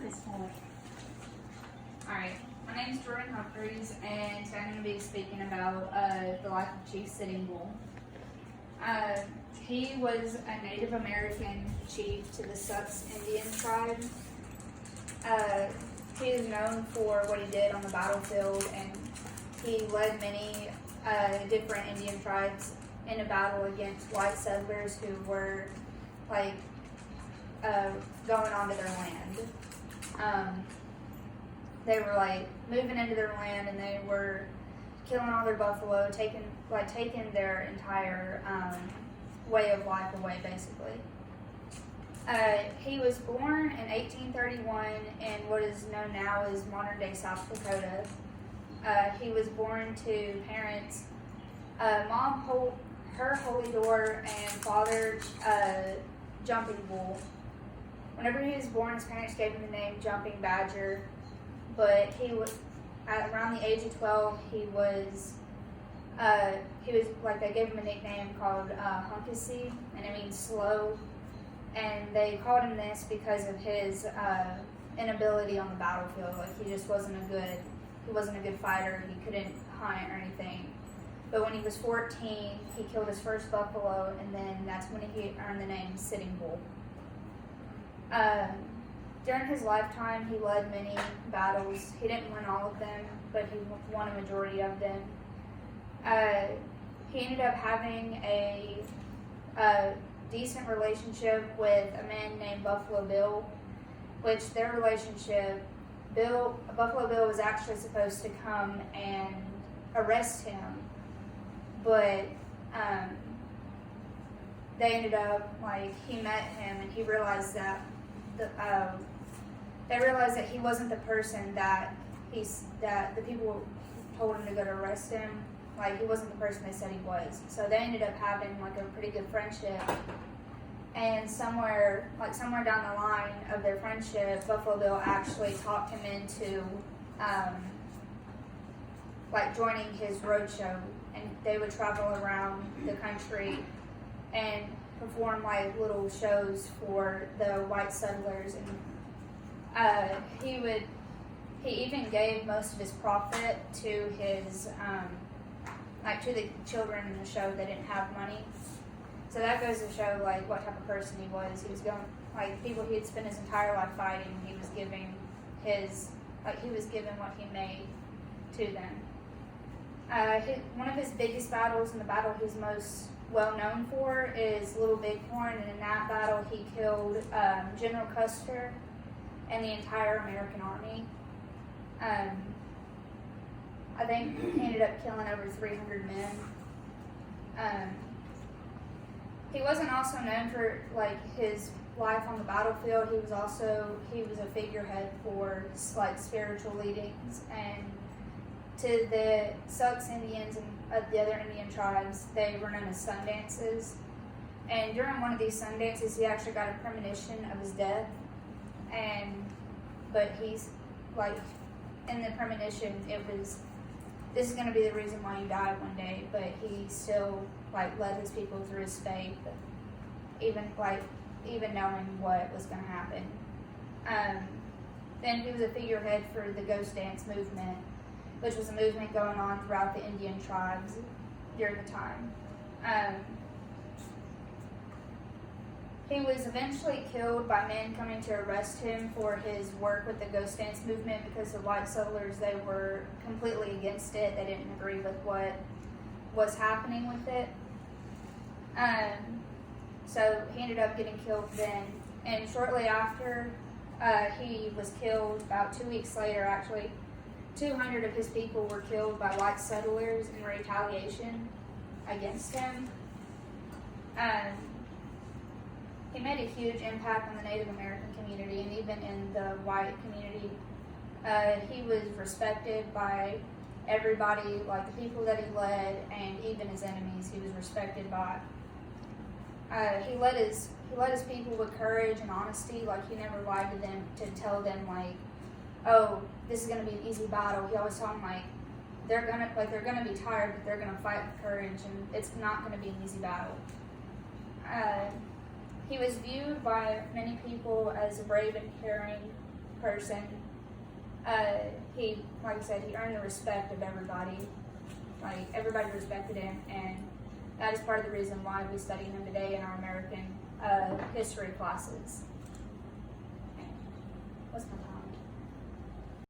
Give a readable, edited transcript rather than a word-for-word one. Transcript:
this point. Alright, my name is Jordan Humphreys, and today I'm going to be speaking about the life of Chief Sitting Bull. He was a Native American chief to the Sioux Indian tribe. He is known for what he did on the battlefield, and he led many different Indian tribes in a battle against white settlers who were going onto their land. They were moving into their land, and they were killing all their buffalo, taking their entire way of life away, basically. He was born in 1831 in what is known now as modern-day South Dakota. He was born to parents, mom her Holy Door, and father Jumping Bull. Whenever he was born, his parents gave him the name Jumping Badger, but he was at around the age of 12. He was they gave him a nickname called Hunkacy, and it means slow. And they called him this because of his inability on the battlefield. He just wasn't a good fighter. He couldn't hunt or anything. But when he was 14, he killed his first buffalo, and then that's when he earned the name Sitting Bull. During his lifetime, he led many battles. He didn't win all of them, but he won a majority of them. He ended up having a decent relationship with a man named Buffalo Bill, which their relationship, Buffalo Bill was actually supposed to come and arrest him, but they ended up, he met him, and he realized that they realized that he wasn't the person that the people told him to go to arrest him. He wasn't the person they said he was. So they ended up having a pretty good friendship. And somewhere down the line of their friendship, Buffalo Bill actually talked him into joining his roadshow, and they would travel around the country and perform little shows for the white settlers. And he even gave most of his profit to his to the children in the show that didn't have money. So that goes to show what type of person he was. He was going people he had spent his entire life fighting. He was giving what he made to them. One of his biggest battles, and the battle he's most well known for, is Little Bighorn. And in that battle, he killed General Custer and the entire American army. I think he ended up killing over 300 men. He wasn't also known for his life on the battlefield. He was a figurehead for spiritual leadings, and to the Sioux Indians and the other Indian tribes, they were known as sun dances. And during one of these sun dances, he actually got a premonition of his death. But he's in the premonition, it was, this is going to be the reason why you die one day. But he still led his people through his faith, even knowing what was going to happen. Then he was a figurehead for the Ghost Dance movement, which was a movement going on throughout the Indian tribes during the time. He was eventually killed by men coming to arrest him for his work with the Ghost Dance movement, because the white settlers, they were completely against it. They didn't agree with what was happening with it. So he ended up getting killed then. And shortly after he was killed, about 2 weeks later actually, 200 of his people were killed by white settlers in retaliation against him. He made a huge impact on the Native American community, and even in the white community. He was respected by everybody, the people that he led, and even his enemies he was respected by. He led his people with courage and honesty. He never lied to them to tell them oh, this is going to be an easy battle. He always told them they're gonna be tired, but they're gonna fight with courage, and it's not going to be an easy battle. He was viewed by many people as a brave and caring person. He, like I said, he earned the respect of everybody. Like, everybody respected him, and that is part of the reason why we study him today in our American history classes. What's my time?